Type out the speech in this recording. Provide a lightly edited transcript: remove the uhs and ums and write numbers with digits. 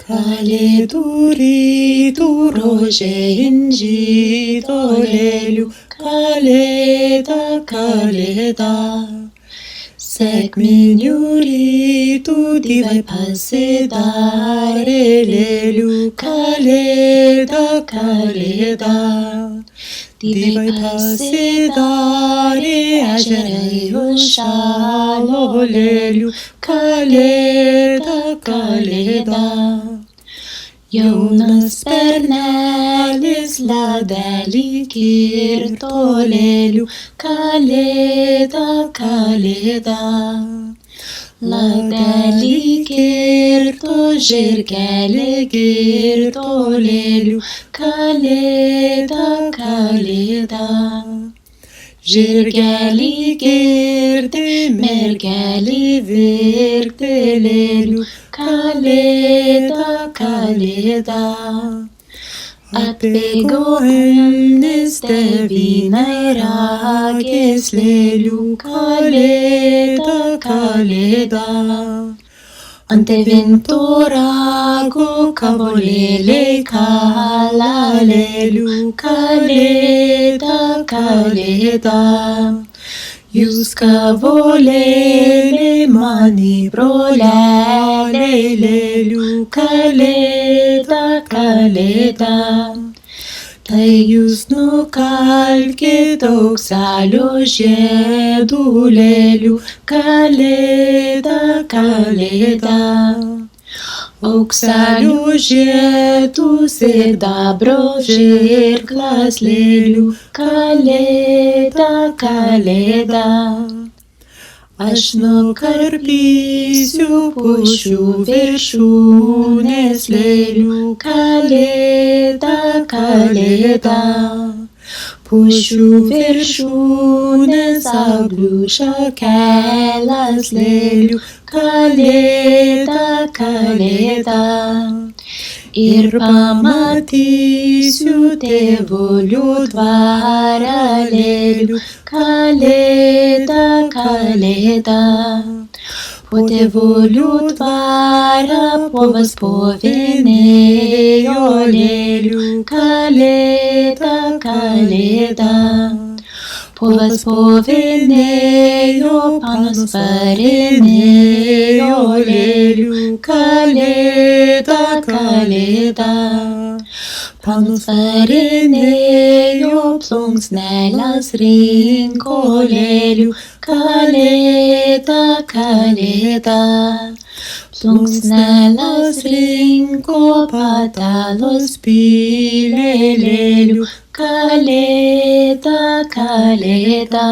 Kalėdų rytų rožėn žydo lėlių, kalėda, kalėda. Sekminių rytų dievai pasidarė lėlių, kalėda, kalėda. Dievai pasidarė, ežerai užšalo lėlių, kalėda, kalėda. Jaunas bernelis ledelį kirto lėlių, kalėda, kalėda. Ledelį kirto, žirgelį girto lėlių, kalėda, kalėda. Žirgelį girdi, mergelį virkdi lėlių, kalėda, kalėda. Atbėgo elnis tėvynai ragės lėlių, kalėda, kalėda. Ant devinto rago kavolėliai kala lėlių, kalėda, kalėda. Jūs kavolėliai, mani broleliai lėlių, kalėda, kalėda. Tai jūs nukalkit auksalio žiedų lėlių, kalėda, kalėda. Auksalio žiedų sidabro žirklas lėlių, kalėda, kalėda. Aš nukarpysiu pušų viršūnės lėlių, kalėda, kalėda. Pušų viršūnės aglių šakeles lėlių, kalėda, kalėda. Ir pamatysiu tėvulių dvarą lėlių, kalėda, kalėda. Po tėvulių dvarą povas povinėjo lėlių, kalėda, kalėda. Povas povinėjo, panas varinėjo lėlių, kalėda, kalėda. Panas varinėjo, plunksneles rinko lėlių, kalėda, kalėda. Plunksneles rinko, patelus pylė lėlių, kalėda, kalėda.